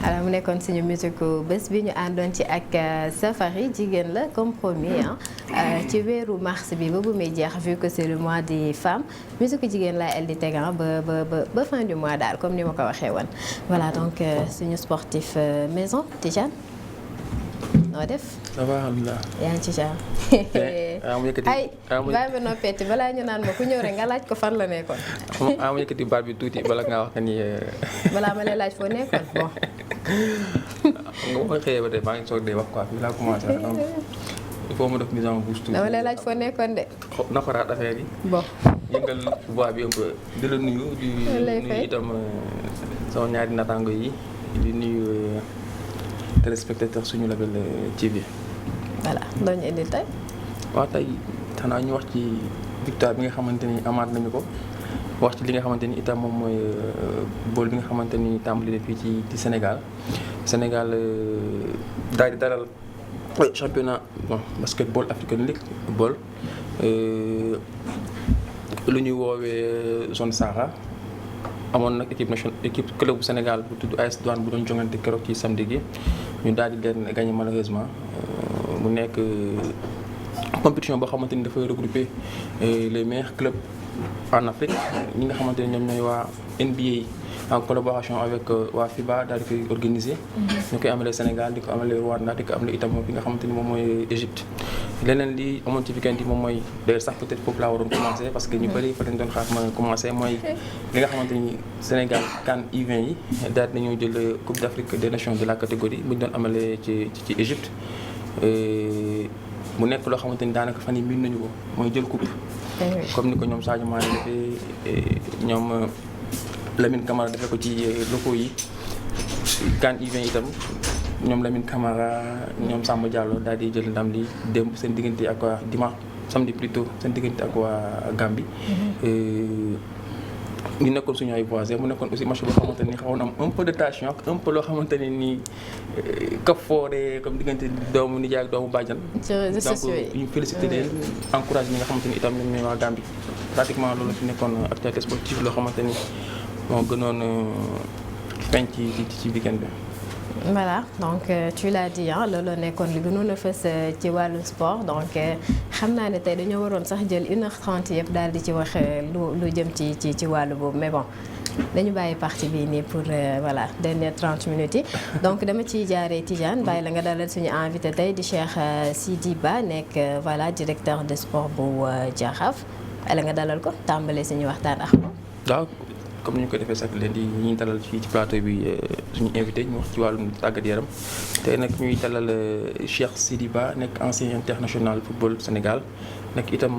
alors mu nekkoon suñu musique bés bi ñu àndoon ci ak Safari jigéen la compromis ci weeru mars bi ba bu muy jeex vu que c'est le mois des femmes musique jigéen la el di tegan ba fin du mois daal comme ni ma ko waxee woon voilà donc suñu sportif maison Tidiane noo def. ça va alhamdulilah. yaa ngi ci jàmm. ay bàyyi ma noppeeti balaa ñu naan ma ku ñëw rek nga laaj ko fan la nekkoon. ma yëkkati baat bi tuuti bala ngaa wax que ni. balaa ma lay laaj foo nekkoon bon. nga ma xëyee ba tey maa ngi soog dee wax quoi fii laa commencé donc il faut ma def mise en bouche tuuti. dama lay laaj foo nekkoon de. nafaraat affaire yi. bon. yëngal voix bi un peu di la nuyu. di nuyu itam sama ñaari naataango yi di nuyu téléspectateur suñu Label TV. voilà doo ñu indil tey. waaw tey xanaa ñu wax ci victoire bi nga xamante ni amaat nañu ko wax ci li nga xamante ni itam moom mooy bool bi nga xamante ni tàmbali na fii ci Sénégal Sénégal daal di dalal championnat bon basketball African League bool lu ñuy woowee zone Sahara amoon nag équipe club bu Sénégal bu tudd AS Douane bu doon jongante keroog ci samedi gi ñu daal di leen gagné malheureusement mu nekk compétition boo xamante ni dafay regrouper les meilleurs clubs en Afrique ñi nga xamante ni ñoom ñooy waa NBA en collaboration avec waa FIBA daal di koy organiser. ñu koy amalee Sénégal di ko amalee Rwanda di ko amalee itam fi nga xamante ni moom mooy Égypte. leneen li amoon ci weekend yi moom mooy d'ailleurs sax peut-être foofu laa waroon commencer parce que ñu bëri fa lañ doon xaar ma commencer mooy li nga xamante ni Sénégal CAN U20 yi daal di nañoo jël Coupe d'Afrique des Nations de la catégorie bu ñu doon amalee ci Égypte. mu nekk loo xamante ni daanaka fan yi miin nañu ko mooy jël coupe comme ni ko ñoom Sadio Mané defee ñoom Lamine Camara defee ko ci locaux yi CAN U20 itam ñoom Lamine Camara ñoom Samba Diallo daal di jël ndam li démb seen diggante ak waa dimanche samedi plutôt seen diggante ak waa Gambie. ñu nekkoon suñu ay voisins mu nekkoon aussi match boo xamante ni xawoon am un peu de tension ak un peu loo xamante ne nii kaf fooree comme diggante doomu nijaay ak doomu bàjjan. ci réseaux sociaux yi donc ñu félicité leen encouragé ñi nga xamante ni itam ñoom ñooy waa Gambie pratiquement loolu fi nekkoon actualité sportive loo xamante ni moo gënoon feeñ ci weekend bi. voilà donc tu l'as dit loolu nekkoon li gënoon a fës ci wàllu sport donc xam naa ne tey dañoo waroon sax jël 1h30 yëpp daal di ci wax lu jëm ci wàllu boobu mais bon dañu bàyyi partie bii nii pour voilà dernière 30 minutes yi donc dama ciy jaaree Tidiane bàyyi la nga dalal suñu invité tey di Cheikh Sidy Ba nekk voilà directeur de sport bu Jaraaf la nga dalal ko tàmbalee suñu waxtaan ak moom. waaw comme ni ñu ko defee sax leen di ñuy dalal fii ci plateau bi suñu invité ñu wax ci wàllum tàggat yaram tey nag ñuy dalal Cheikh Sidy Ba nekk ancien international football Sénégal nekk itam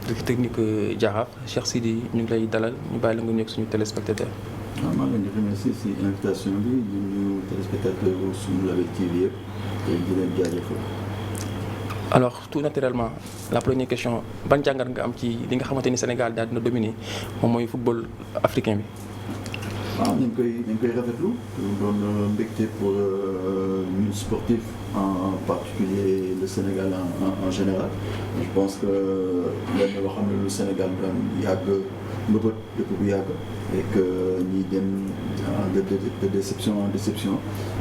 directeur technique Jaraaf Cheikh Sidy ñu ngi lay dalal ñu bàyyi la nga ñëw suñu téléspectateur. waaw maa ngi leen di remercier si invitation bi ñu nuyu téléspectateur suñu Label TV yëpp di leen jaajëfal. alors tout naturellement la première question ban jàngat nga am ci li nga xamante ni Sénégal daal dina dominer moom mooy football africain bi. waaw ñu ngi koy rafetlu doon mbégte pour ñun sportif en particulier le Sénégal en général je pense que lenn loo xam ne lu Sénégal daan yàgg mbëbët depuis bu yàgg et que ñuy dem de déception en déception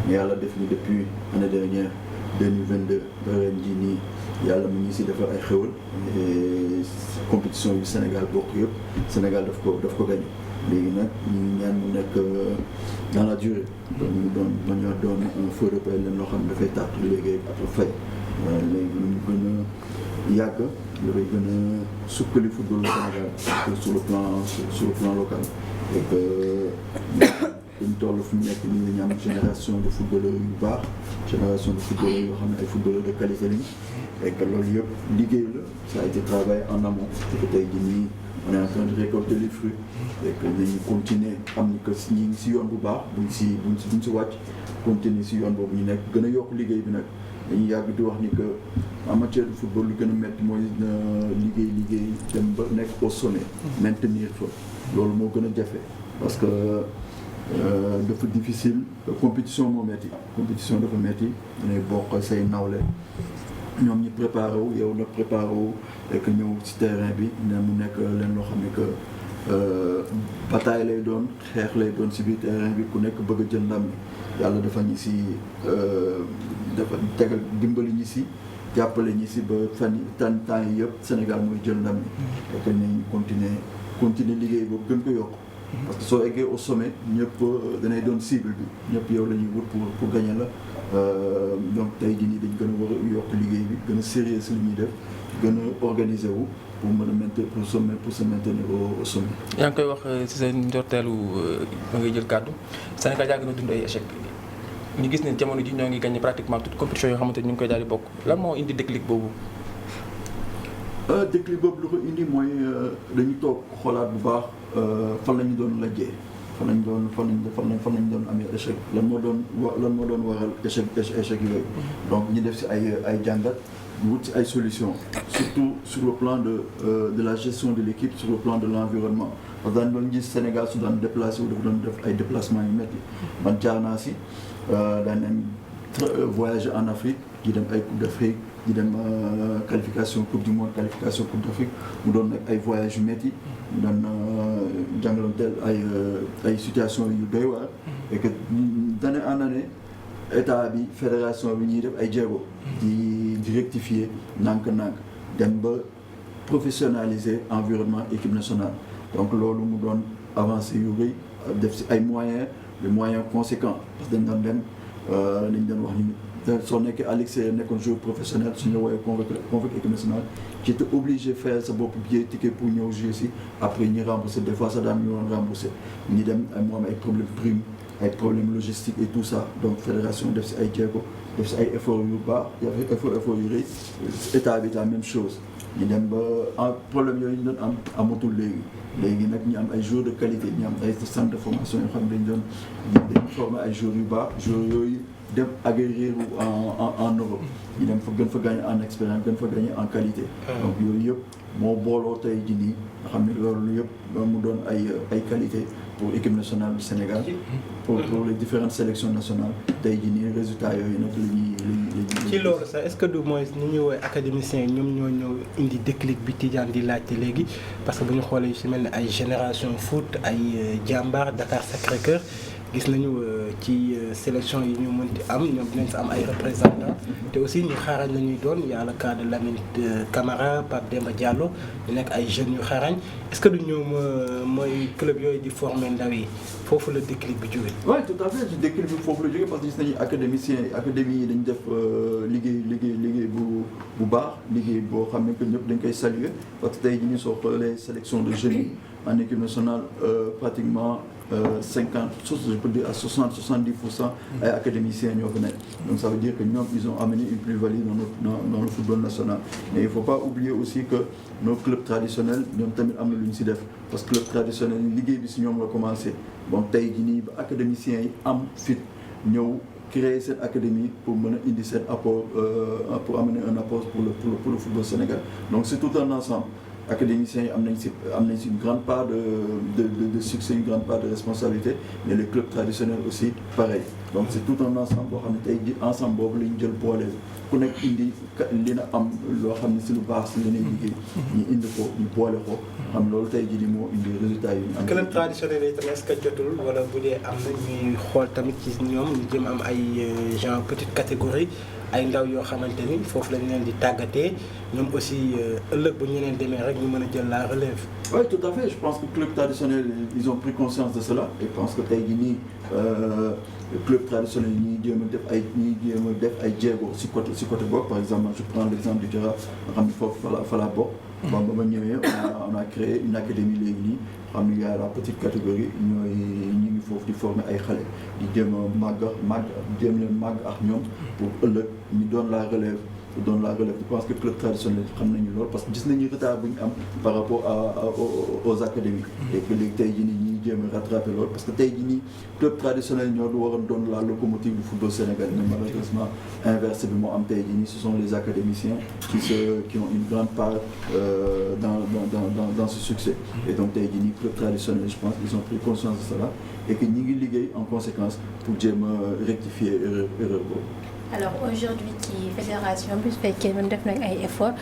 mais yàlla def ni depuis année dernière 2022 ba ren jii nii yàlla mu ngi si defar ay xéwal et compétition yu Sénégal bokk yëpp Sénégal daf ko gagné léegi nag ñu ñaan mu nekk dans la durée. donc ñu doon un feu de paille leen loo xam ne dafay tàq léegi après fay léegi ñu gën a yàgg dafay gën a sukkali football Sénégal sur le plan local et que ñu toll fu mu nekk nii ñu am génération de footballeurs yu baax génération de footballeurs yoo xam ne ay footballeurs de qualité lañu et que loolu yëpp liggéey la ça a été travaillé en amont et que tey jii nii on est en train de récolter les fruits et que nañu continuer am ni que ñi ngi si yoon bu baax buñ si wàcc continuer si yoon boobu ñu nekk gën a yokk liggéey bi nag dañuy yàgg di wax ni que en matière de football lu gën a métti mooy liggéey dem ba nekk au sommet maintenir fa loolu moo gën a jafe parce que dafa difficile compétition moo métti compétition dafa métti ne bokk say nawle ñoom ñi préparé wu yow nag préparé wu et que ñëw ci terrain bi ne mu nekk leen loo xam ne que bataille lay doon xeex lay doon si biir terrain bi ku nekk bëgg a jël ndam bi yàlla dafa ñi si dafa tegal dimbali ñi si jàppale ñi si ba fan temps yi yëpp Sénégal mooy jël ndam bi te que nañ continuer liggéey boobu gën ko yokk parce que soo eggee au sommet ñëpp danay doon cible bi ñëpp yow la ñuy wut pour gagner la donc tey jii nii dañ gën a war a yokk liggéey bi gën a sérieux si li ñuy def gën a organiser wu pour mën a maintenir pour se maintenir au sommet. yaa ngi koy wax ci seen njorteelu ba ngay jël kàddu Sénégal yàgg na dund ay échec ñu gis ne jamono ji ñoo ngi gagné pratiquement toute compétition yoo xamante ni ñu ngi koy daal di bokk lan moo indi déclic boobu. déclic boobu lu ko indi mooy dañu toog xoolaat bu baax fan la ñu doon lajjee fan lañ doon amee échec lan moo doon waral échec yooyu. donc ñu def ci ay jàngat. wut ci ay solutions surtout sur le plan de la gestion de l'équipe sur le plan de l'environnement parce que daan doon gis Sénégal su daan déplacé wu dafa doon def ay déplacements yu métti man jaar naa si daan nañ voyager en Afrique di dem ay Coupe d'Afrique di dem qualification Coupe du Monde qualification Coupe d'Afrique mu doon nag ay voyages yu métti mu doon jàngalanteel ay situations yu doy waar et que d'année en année état bi fédération bi ñuy def ay jéego di rectifier nànk-nànk dem ba professionnaliser environnement équipe nationale donc loolu mu doon avancé yu rëy def ci ay moyens des moyens conséquents parce que dañ doon dem dañ doon wax ni soo nekkee à l'extérieur nekkoon joueur professionnel suñu woowee convoqué équipe nationale j'étais obligé faire sa bopp billet ticket pour ñëw jouer si après ñi rembourser des fois ça daan ñu woon rembourser ñi dem mu am ay problème prime ay problèmes logistiques et tout ça donc fédération def ci ay jéego def ci ay efforts yu baax effort yu rëy état bi la même chose ñu dem ba en problème yooyu ñu doon am amatul léegi nag ñu am ay joueurs de qualité ñu am ay centre de formation yoo xam ne dañ former ay joueurs yu baax joueurs yooyu dem aguerrir en Europe ñu dem fa gën fa gagner en expérience gën fa gagner en qualité donc yooyu yëpp moo booloo tey jii nii nga xam ne loolu yëpp mu doon ay qualité pour l'équipe nationale du Sénégal pour les différentes sélections nationales tey jii nii résultats yooyu nag la ñuy ci loolu sax est-ce que du mooy ni ñuy woowee académiciens ñoom ñoo ñëw indi déclic bi Tidiane di laajte léegi parce que bu ñu xoolee yu si mel ne ay génération foot ay jàmbaar Dakar Sacré-Cœur gis nañu ci sélection yi ñu mënti am ñoom dinañ fa am ay représentants te aussi ñu xaarañ la ñuy doon y a le cas de Lamine Camara Pape Demba Diallo di nekk ay jeunes yu xaarañ est-ce que du ñoom mooy club yooyu di former ndaw yi foofu la déclic bi jógee. oui tout à fait déclic bi foofu la jógee parce que gis nañu académie yi dañu def liggéey bu baax liggéey boo xam ne que ñëpp dañ koy saluer parce que tey jii ñu soo xoolee sélection de jeunes yi en équipe nationale pratiquement 50 je peux dire à 60-70% ay académiciens ñoo fa nekk donc ça veut dire que ñoom ils ont amené une plus-value dans le football national mais il faut pas oublier aussi que nos clubs traditionnels ñoom tamit am na lu ñu si def parce que club traditionnel yi liggéey bi si ñoom la commencé bon tey jii nii ba académiciens yi am fit ñëw créer cette académie pour mën a indi seen apport pour amener un apport pour le football sénégal donc c'est tout un ensemble académiciens yi am nañ si une grande part de succès une grande part de responsabilité mais les clubs traditionnels aussi pareil donc c'est tout un ensemble boo xam ne tey ji ensemble boobu la ñu jël boole ku nekk indi li na am loo xam ne si lu baax si li ñuy liggéey ñu indi ko ñu boole ko xam loolu tey ji li moo indi résultat yi am club traditionnel yi tamit est-ce que jotul wala bu dee am na ñuy xool tamit ci ñoom ñu jëm am ay genre petite catégorie ay ndaw yoo xamante ni foofu lañ leen di tàggatee ñoom aussi ëllëg bu ñu leen demee rek ñu mën a jël la relève. Oui tout à fait je pense que club traditionnel ils ont pris conscience de cela et je pense que tey jii nii club traditionnel yi ñuy jéem a def ay jéego si côté boobu par exemple je prends l'exemple du Jaraaf nga xam ne foofu fa la bokk. bon ba ma ñëwee on a créé une académie léegi nii xam ne y a la petite catégorie ñu ngi foofu di former ay xale di jéem a jéem leen màgg ak ñoom pour ëllëg ñu doon la relève je pense que club traditionnel xam nañu loolu parce que gis nañu retard bu ñu am par rapport aux académies et que léegi tey jii nii ñuy jéem a rattraper loolu parce que tey jii nii club traditionnel ñoo du waroon doon la locomotive du football sénégalais mais malheureusement inversé bi moo am tey jii nii ce sont les académiciens qui ont une grande part dans ce succès et donc tey jii nii club traditionnel je pense qu'ils ont pris conscience de cela et que ñi ngi liggéey en conséquence pour jéem a rectifier erreur boobu. alors aujourd'hui ci fédération bi su fekkee ñun def nañ ay efforts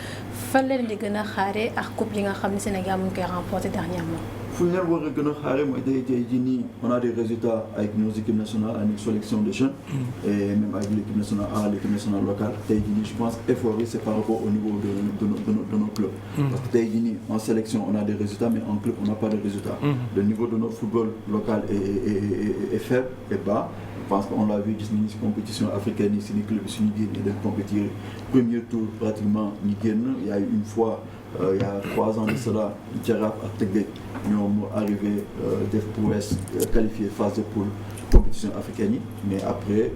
fan leen di gën a xaaree ak coupe yi nga xam ne Sénégal mu ngi koy remporter dernièrement. fu ñu leen war a gën a xaare mooy tey jii nii on a des résultats avec nos équipes nationales avec nos sélections de jeunes et même avec l'équipe nationale A, l'équipe nationale locale. Tey jii nii je pense que effort yi c'est par rapport au niveau de nos clubs. Parce que tey jii nii en sélection on a des résultats mais en club on n'a pas de résultats. Le niveau de notre football local est faible et bas. Je pense qu'on l'a vu gis nañu ci compétition africaine yi suñu club yi suñu génn dem compétir premier tour pratiquement ñu génn. Il y a eu une fois il y a 3 ans de cela Jaraaf ak Teungueth ñoom arrivé def prouesse qualifié phase de poule compétition africaine yi mais après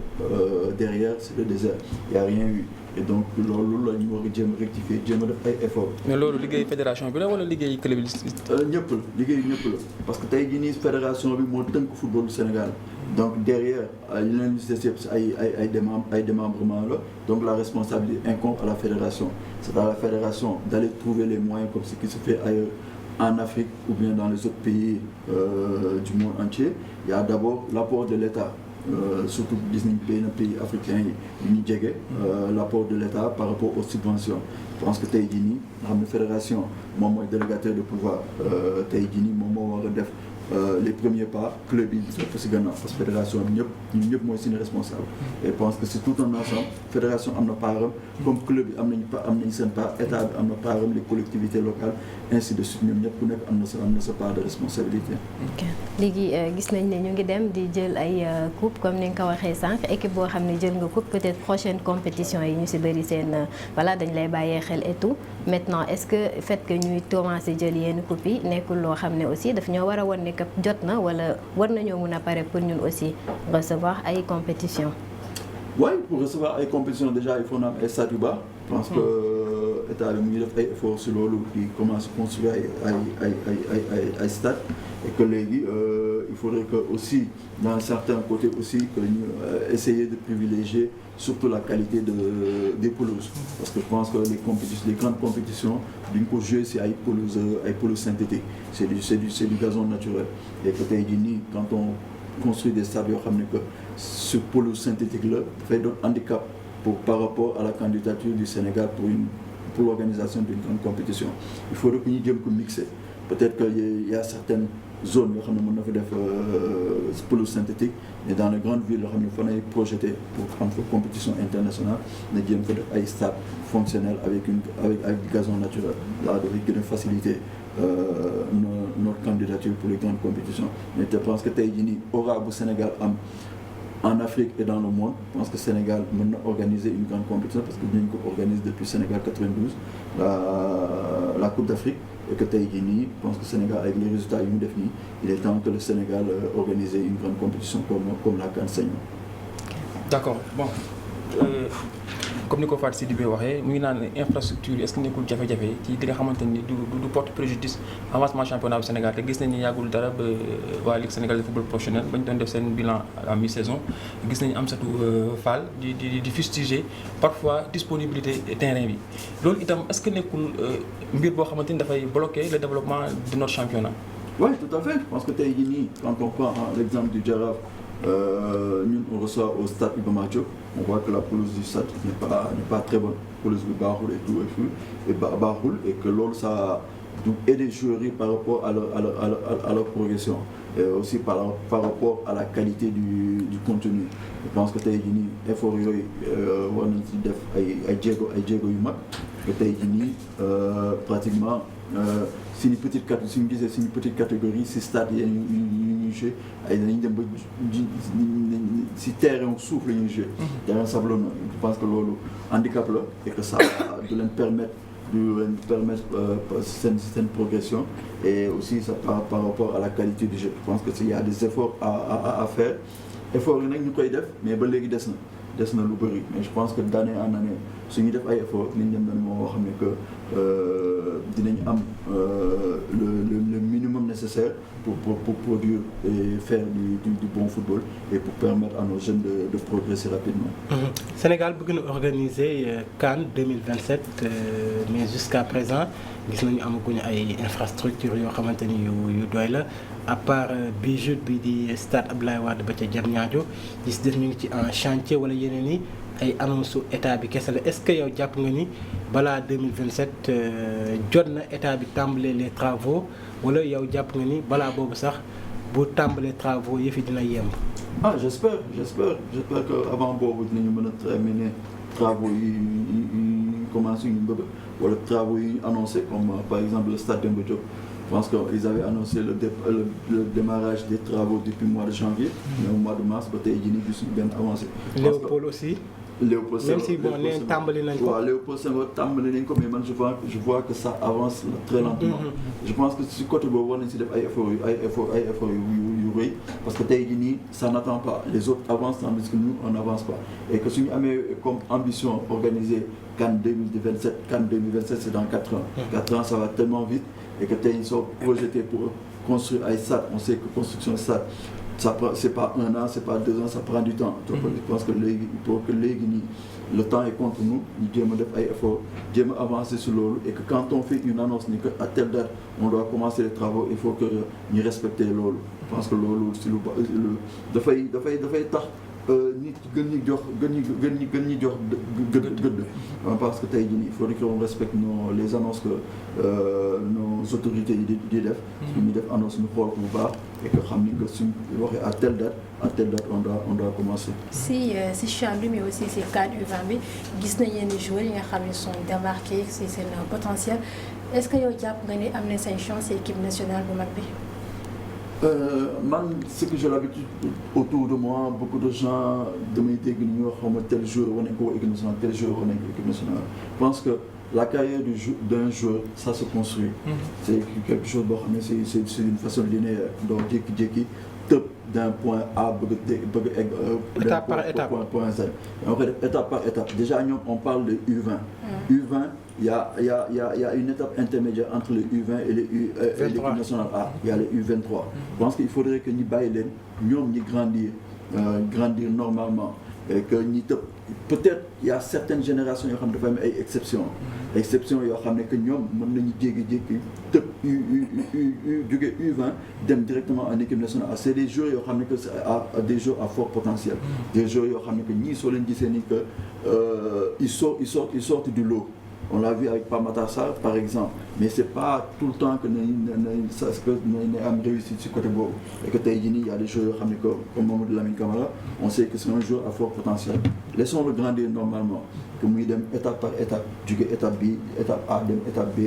derrière c'est le désert il y a rien eu et donc loolu la ñu war a jéem a rectifier jéem a def ay efforts. mais loolu liggéey fédération bi la wala liggéey club yi. ñëpp la liggéey ñëpp la parce que tey jii nii fédération bi moo tënk football du Sénégal donc derrière yeneen li ci des ay démembrement la donc la responsabilité incombe à la fédération c'est à la fédération d'aller trouver les moyens comme ce qui se fait ailleurs en Afrique ou bien dans les autres pays du monde entier. Il y a d'abord l'apport de l'État. Surtout gis nañu pays africains yi ñu jege l'apport de l'État par rapport aux subventions. Je pense que tey jii nii nga xam ne fédération moom mooy délégataire de pouvoir tey jii nii moom moo war a def les premiers pas club yi dafa si gannaaw parce que fédération bi ñun ñëpp mooy suñu responsable. Et je pense que c'est tout un ensemble fédération am na paaram comme club yi am nañu seen part état bi am na paaram les collectivités locales ainsi de suite ñoom ñëpp ku nekk am na sa part de responsabilité. ok léegi gis nañ ne ñu ngi dem di jël ay coupe comme ni nga ko waxee sànq équipe boo xam ne jël nga coupe peut-être prochaine compétition yi ñu si bëri seen voilà dañ lay bàyyee xel et tout maintenant est-ce que fait que ñuy commencer jël yenn coupe yi nekkul loo xam ne aussi daf ñoo war a wan ne que jot na wala war nañoo mun a pare pour ñun aussi recevoir ay compétition. Oui, pour recevoir ay compétitions déjà il faut na am ay stades yu baax. Je pense que état bi mu ngi def ay efforts sur loolu di commencer construire ay stades et que léegi il faudrait que aussi dans certains côtés aussi que ñu essayer de privilégier surtout la qualité des pelouses parce que je pense que les grandes compétitions duñ ko jouer ci ay pelouses synthétiques c'est du gazon naturel et que tey jii nii quand on construit des stades yoo xam ne que ce pelouse synthétique là dafay doon handicap par rapport à la candidature du Sénégal pour l'organisation d'une grande compétition. Il faudrait que ñu jëm ko mixer peut-être que il y a certaines zones yoo xam ne mën na fa def pelouse synthétique mais dans les grandes villes yoo xam ne fa nay projeté pour am fa compétition internationale na jéem fa def ay stades fonctionnels avec du gazon naturel là dafay gën a faciliter notre candidature pour les grandes compétitions mais je pense que tey jii nii aura bu Sénégal am en Afrique et dans le monde je pense que Sénégal mën na organiser une grande compétition parce que dinañ ko organise depuis Sénégal 92 la Coupe d'Afrique et que tey jii nii je pense que Sénégal avec les résultats yi mu def nii il est temps que le Sénégal organise une grande compétition comme la CAN Senior. D'accord bon comme ni ko Fatou Sidibé waxee mu ngi naan infrastructure est-ce que nekkul jafe-jafe ci li nga xamante ni du porte préjudice avancement championnat bu Sénégal te gis nañu yàggul dara ba waa Ligue sénégalaise de football professionnel ba ñu doon def seen bilan à mi-saison gis nañu Amsatou Fall di fustiger parfois disponibilité terrain bi loolu itam est-ce que nekkul mbir boo xamante ni dafay bloquer le développement de notre championnat. Oui, tout à fait. Je pense que tey jii nii quand on prend l'exemple du Jaraaf ñun on reçoit au stade Iba Mar Diop on voit que la pelouse du stade n'est pas très bonne pelouse bi baaxul et tout et baaxul et que loolu ça du aider joueurs yi par rapport à leur progression et aussi par rapport à la qualité du contenu. Je pense que tey jii nii effort yooyu war nañ ci def ay jéego yu mag que tey jii nii pratiquement suñu petite catégorie si stade yi ñuy joué ay dañuy dem ba si terrain suuf la ñuy joué. terrain sablonneux je pense que loolu handicap la et que ça du leen permettre seen progression et aussi ça par rapport à la qualité du jeu. Je pense que il y a des efforts à faire efforts yi nag ñu koy def mais ba léegi des na lu bëri mais je pense que d'année en année suñu def ay efforts liñ dem nañ moo xam ne que dinañ am le minimum nécessaire pour produire et faire du bon football et pour permettre à nos jeunes de progresser rapidement. Sénégal bëgg na organiser CAN 2027 mais jusqu'à présent gis nañu amaguñu ay infrastructures yoo xamante ni yu doy la à part bijou bi di stade Abdoulaye Wade ba ca Diamniadio gis def ñu ngi ci en chantier wala yeneen yi ay annonce état bi kese la est-ce que yow jàpp nga ni balaa 2027 jot na état bi tàmbalee les travaux wala yow jàpp nga ni balaa boobu sax bu tàmbalee travaux yëf yi dina yemb. Ah, j'espère que avant boobu dinañu mën a terminer travaux yi commencé ñu bëgg wala travaux yi ñu annoncé comme par exemple le stade Demba Diop. Je pense qu'ils avaient annoncé le démarrage des travaux depuis le mois de janvier, mais au mois de mars, il y a eu bien avancé. Léopold aussi. Léopold Senghor, même si bon, Léopold Senghor, mais je vois que ça avance très lentement. Je pense que ce côté on a des efforts, parce que ça n'attend pas. Les autres avancent tandis que nous, on n'avance pas. Et que si nous avons comme ambition organiser Cannes 2027, Cannes 2027, c'est dans 4 ans. 4 ans, ça va tellement vite. Et que tu es projeté pour construire un stade. On sait que construction de stade, c'est pas 1 an, c'est pas 2 ans, ça prend du temps. Donc, je pense que le temps est contre nous, nous devons faire des efforts, nous devons avancer sur l'eau. Et que quand on fait une annonce, à telle date, on doit commencer les travaux, il faut que nous respections l'eau. Je pense que l'eau, c'est le nit gën ñi jox gëdd parce que tey jii il faut que on respecte les annonces que nos autorités yi di def ñu def annonce ñu xool ko bu baax et que xam ni que suñ waxee à telle date on doit commencer. si champ bi mais aussi si cadre U20 bi gis nañ yenn joueurs yi nga xam ne sont démarqués c'est seen potentiel est-ce que yow jàpp nga ni am na seen chance équipe nationale bu mag bi. Ce que j'ai l'habitude autour de moi, beaucoup de gens de mes tel joueur on est équipe nationale, tel joueur on est équipe nationale. Je pense que la carrière d'un joueur, ça se construit. C'est quelque chose, c'est une façon linéaire. Donc, top d'un point A, étape par étape. Point Z. Étape par étape. Déjà, on parle de U20. U20, il y a une étape intermédiaire entre les U20 et l'équipe nationale A. Il y a les U23. Je pense qu'il faudrait que nous baillons, nous grandir normalement. Et que peut-être il y a certaines générations qui ont des exceptions. Exceptions, il y a que nous U20 directement en équipe nationale. C'est des joueurs des joueurs à fort potentiel. Des joueurs qui sortent du lot. On l'a vu avec Pape Sarr par exemple, mais c'est pas tout le temps que nous avons réussi sur ce côté beau. Et que il y a des joueurs comme Mamadou Lamine Camara, on sait que c'est un joueur à fort potentiel. Laissons-le grandir normalement, que nous avons étape par étape, du étape B, étape A, étape B.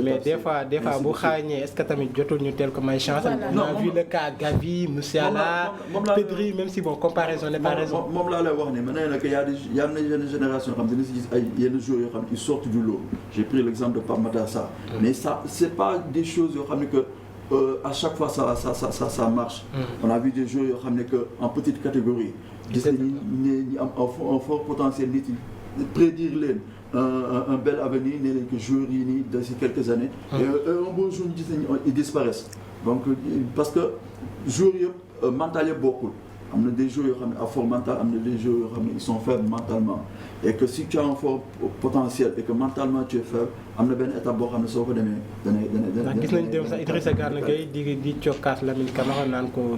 Mais des fois, est-ce que tu as mis tel comme une chance? On a vu le cas Gavi, Moussiala, Pedri, même si bon, comparaison n'est pas raison. Il y a une génération qui ils sortent du lot. J'ai pris l'exemple de Pape Sarr. Mais ça, c'est pas des choses que à chaque fois ça marche. On a vu des joueurs en petite catégorie. Un fort potentiel, prédire un bel avenir, que joueurs d'ici quelques années. Et un bon jour, ils disparaissent. Donc, parce que les joueurs mentaux beaucoup. Il y a des joueurs à fort mental, il y a des joueurs qui sont faibles mentalement. Et que si tu as un fort potentiel et que mentalement tu es faible, il y a une étape où tu es faible. Idrissa Gana Gueye di cokkaas Lamine Camara naan ko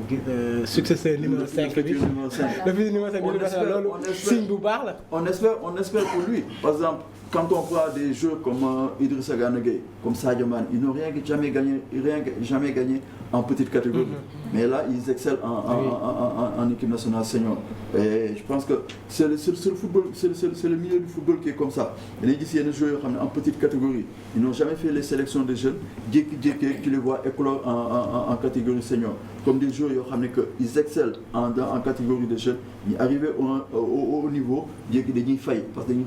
successeur numéro 5 bi. Le fils numéro 5 bi loolu signe bu baax la. On espère pour lui. Par exemple, quand on prend des jeux comme Idrissa Gana Gueye, comme Sadio Mané, ils n'ont jamais gagné en petite catégorie. Mais là, ils excellent en équipe nationale senior. Et je pense que c'est le football, c'est le milieu du football qui est comme ça. Et il y a des joueurs en petite catégorie. Ils n'ont jamais fait les sélections des jeunes, qui les voient éclore en catégorie senior. Comme des joueurs ils excellent en catégorie de jeunes, ils arrivent au niveau, ils ont failli. Parce qu'il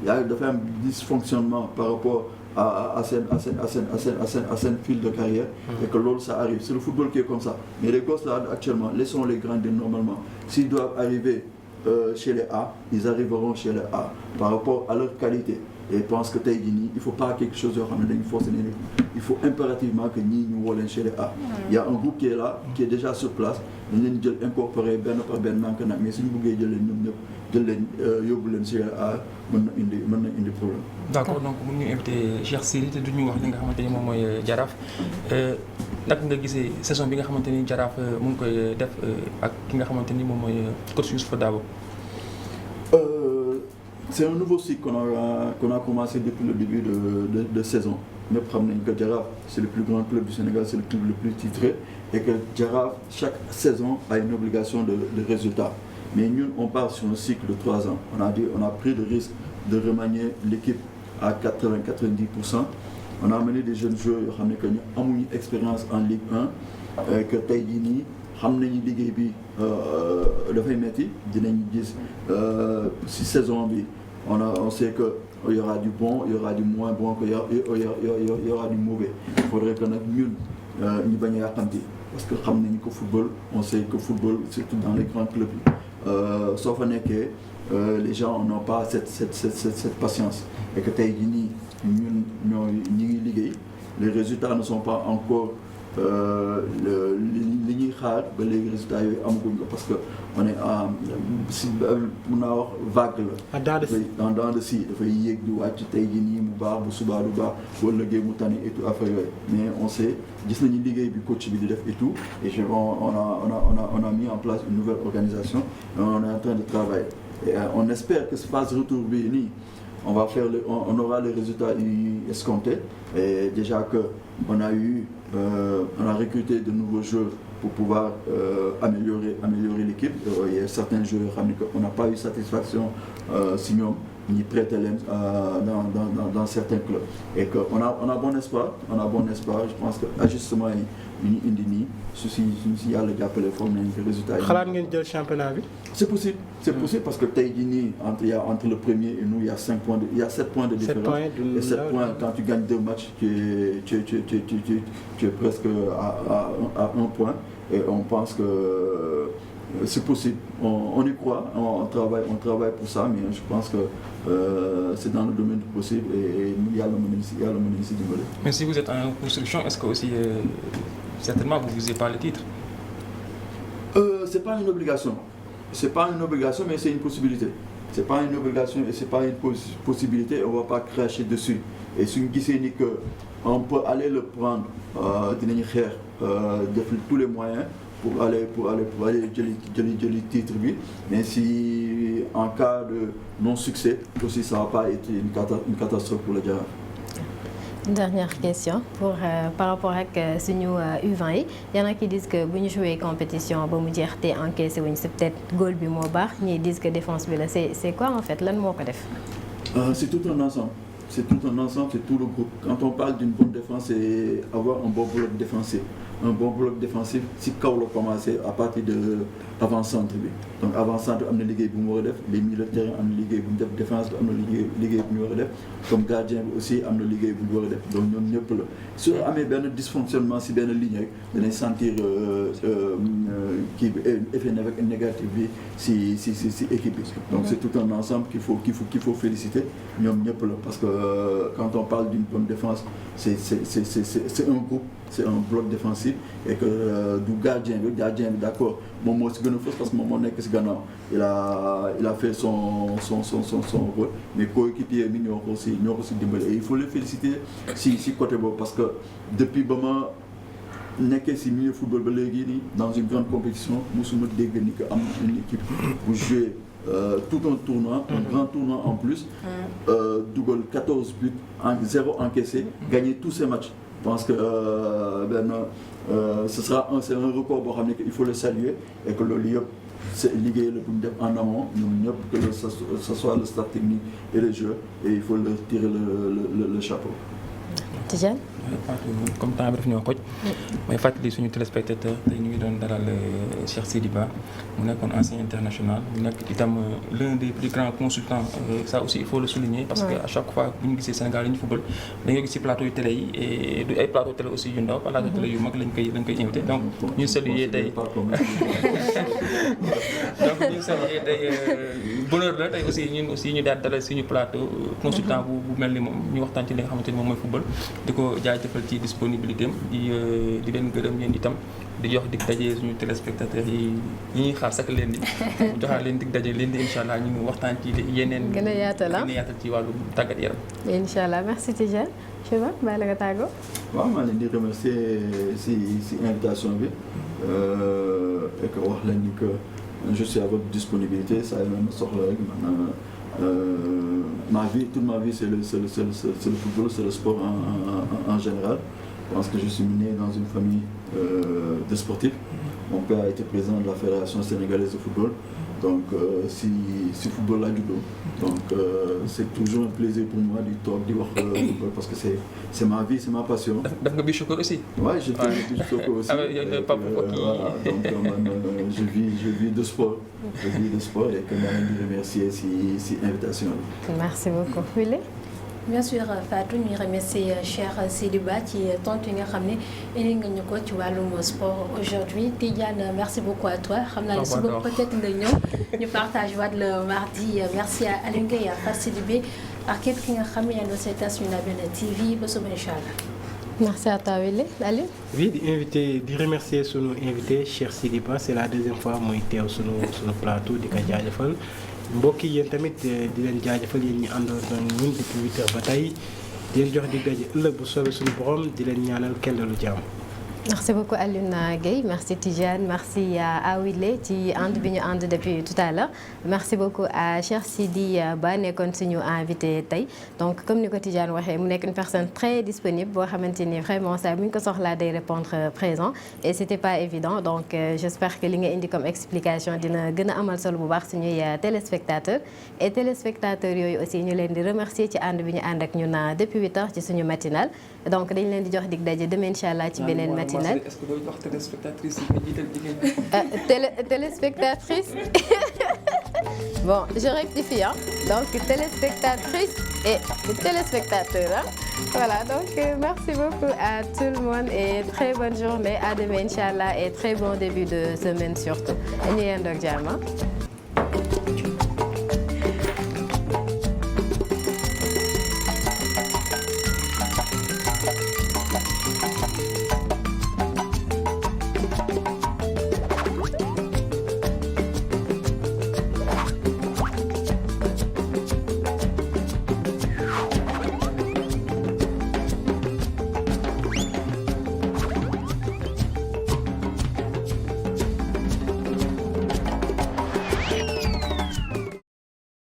y a un dysfonctionnement par rapport à cette fil de carrière et que l'autre ça arrive. C'est le football qui est comme ça. Mais les gosses là actuellement, laissons-les grandir normalement. S'ils doivent arriver chez les A, ils arriveront chez les A par rapport à leur qualité. Et je pense que il ne faut pas quelque chose de il faut impérativement que nous volons chez les A. Il y a un groupe qui est là, qui est déjà sur place. Nous allons incorporer ben par ben mais si nous voulons chez les A, indi problème. D'accord, donc nous avons invité Cheikh Sidy te duñu wax li nga xamanteni mom moy Jaraaf nak nga gisee saison bi nga xamanteni Jaraaf mu ngi koy def ak ki nga xamanteni mom moy coach Youssoupha Dabo. C'est un nouveau cycle qu'on a commencé depuis le début de saison. ñëpp xam nañ que Jaraaf c'est le plus grand club du Sénégal, c'est le club le plus titré et que Jaraaf chaque saison a une obligation de résultat. Mais ñun on part sur un cycle de 3 ans. On a pris le risque de remanier l'équipe à 80-90%. On a amené des jeunes joueurs yoo xam ne que ñu amuñu expérience en Ligue 1 que tey jii nii xam nañu liggéey bi dafay metti dinañ gis si saison bi on sait que il y aura du bon, il y aura du moins bon, il y aura du mauvais. Il faudrait que nag ñun ñu bañ a yàqamti parce que xam nañu ko football, on sait que football surtout dans les grands clubs soo fa nekkee les gens n'ont pas cette patience et que tey jii nii ñun ñi ngi liggéey, les résultats ne sont pas encore li ñuy xaar ba léegi résultats yooyu amaguñ ko parce que on est si mun naa wax vague la. dans le si dafay yéeg di wàcc tey jii nii mu baax bu subaa du baax wala liggéey mu tane et tout affaire yooyu mais on sait gis nañu liggéey bi coach bi di def et tout et on a mis en place une nouvelle organisation on est en train de travailler et on espère que ce phase retour bi nii on aura les résultats escomptés et déjà que on a recruté de nouveaux joueurs pour pouvoir améliorer l'équipe. Il y a certains joueurs qu'on n'a pas eu satisfaction si ñoom ñi prêter leen dans certains clubs et que on a bon espoir. Je pense que ajustement yi ñu indi nii su si yàlla jàppale foog nañ ko résultats yi. xalaat ngeen jël championnat bi. C'est possible parce que tey jii nii entre le premier et nous il y a 7 points de différence. Et 7 points quand tu gagnes 2 matchs tu es presque à 1 point et on pense que c'est possible. On y croit, on travaille pour ça mais je pense que c'est dans le domaine du possible et yàlla mën nañu si dimbali. Mais si vous êtes en construction, est-ce que aussi certainement vous visez pas le titre? C'est pas une obligation. Mais c'est une possibilité. C'est pas une obligation et c'est pas une possibilité. On va pas cracher dessus. Et si on dit que on peut aller le prendre, dinañu xeex def tous les moyens pour aller jëli titre bi. Mais si en cas de non-succès, aussi ça va pas être une catastrophe pour le Jaraaf. Dernière question par rapport ak suñu U20 yi y en a qui disent que bu ñu jouer compétition ba mu jeex te encaissé wuñ c'est peut-être goal bi moo baax ñii disent que défense bi la c'est quoi en fait lan moo ko def. C'est tout un ensemble, c'est tout le groupe. Quand on parle d'une bonne défense, c'est avoir un bon bloc défensif. Un bon bloc défensif si kaw la commencé à partir de avant-centre bi donc avant-centre am na liggéey bu mu war a def les milieux de terrain am na liggéey bu ñu def défense bi am na liggéey bu ñu war a def comme gardien bi aussi am na liggéey bu ñu war a def donc ñoom ñëpp la su amee benn dysfonctionnement si benn ligne rek danañ sentir kii bi effet négatif bi si équipe bi donc c'est tout un ensemble qu'il faut féliciter ñoom ñëpp la parce que quand on parle d'une bonne défense c'est un groupe, c'est un bloc défensif et que du gardien bi d'accord moom moo si gën a fës parce que moom moo nekk si gannaaw il a fait son rôle mais coéquipier bi ñoo ko si dimbali et il faut les féliciter si côté boobu parce que depuis ba ma nekkee si milieu football ba léegi nii dans une grande compétition musuma dégg ni que am une équipe bu jouer tout un tournoi, un grand tournoi en plus, dugal 14 buts, 0 encaissé, gagner tous ces matchs. Je pense que c'est un record boo xam ne il faut le saluer et que loolu yëpp c'est liggéey la bu ñu def en amont ñoom ñëpp que ce soit le staff technique et les joueurs et il faut leur tirer le chapeau. Tidiane. comme temps bi daf ñoo xoj may fàttali suñu téléspectateur tey ñu ngi doon dalal Cheikh Sidy Ba mu nekkoon ancien international mu nekk itam l'un des plus grands consultants ça aussi il faut le souligner parce que à chaque fois bu ñu gisee Sénégal yi ñu football dañoo gis ci plateau yu télé yi et du ay plateau télé aussi yu ndaw plateau télé yu mag lañ koy invité donc ñu saluer tey bonheur la tey aussi ñun aussi ñu daal dalal suñu plateau consultant bu mel ni moom ñu waxtaan ci li nga xamante ni moom mooy football di ko jaajëfal ci disponibilité am di leen gërëm yéen itam di jox dig daje suñu téléspectateurs yi ñuy xaar sax leen di joxaat leen dig daje leen di incha allah ñu waxtaan ci yeneen. gën a yaatal ci wàllu tàggat yaram. incha allah merci Tidiane. Cheba bàyyi la nga tàggoo. waaw maa leen di remercier si invitation bi et que wax leen ni que je suis à votre disponibilité saa yu ma soxla rek man Toute ma vie, c'est le football, c'est le sport en général. Je pense que je suis né dans une famille de sportifs. Mon père a été président de la Fédération sénégalaise de football. Donc, si football là du dos. Donc, c'est toujours un plaisir pour moi de talk, de voir football parce que c'est ma vie, c'est ma passion. Daf nga beach soccer aussi. Ouais, j'ai fait du beach soccer aussi. Papa qui... Voilà, donc je vis de sport. Je vis de sport et que je voudrais remercier si invitation. Merci beaucoup. Willy? Bien sûr Fatou ñu remercier Cheikh Sidi Ba ci tontu yi nga xam ne indi nga ñu ko ci wàllum sport aujourd'hui. Tidiane, merci beaucoup à toi. xam naa ne suba peut-être nga ñëw ñu partage waat le mardi. Merci à Aliou Gueye, à Fatou Sidibé ak képp ki nga xam ne yaa ngi seetaan suñu Label TV ba suba inchallah. Merci à toi Willy. Aliou? Oui, di remercier sunu invité Cheikh Sidi Ba, c'est la deuxième fois muy teew sunu plateau di ko jaajëfal. mbokk yi yéen tamit di leen jaajëfal yéen ñi àndoon ñun depuis 8 heures ba tey di leen jox dig daje ëllëg bu soobee suñu borom di leen ñaanal kenn lu jàmm. Merci beaucoup Alioune Gueye, merci Tidiane, merci à Willy ci ànd bi ñu ànd depuis tout à l'heure. Merci beaucoup à Cheikh Sidi Ba nekkoon suñu invité tey. Donc comme ni ko Tidiane waxee mu nekk une personne très disponible boo xamante ni vraiment ça bu ñu ko soxlaa day répondre présent et c'était pas évident. Donc j'espère que li nga indi comme explication dina gën a amal solo bu baax suñuy téléspectateurs et téléspectateurs yooyu aussi ñu leen di remercier ci ànd bi ñu ànd ak ñun depuis 8 heures ci suñu matinale. Donc dañ leen di jox dig daje demain inchallah ci beneen matinale. Est-ce que doo wax téléspectatrice yi nga jiital jigéen téléspectatrice bon je rectifie donc téléspectatrice et téléspectateur voilà donc merci beaucoup à tout le monde et très bonne journée à demain inchallah et très bon début de semaine surtout ñu yendoog jàmm.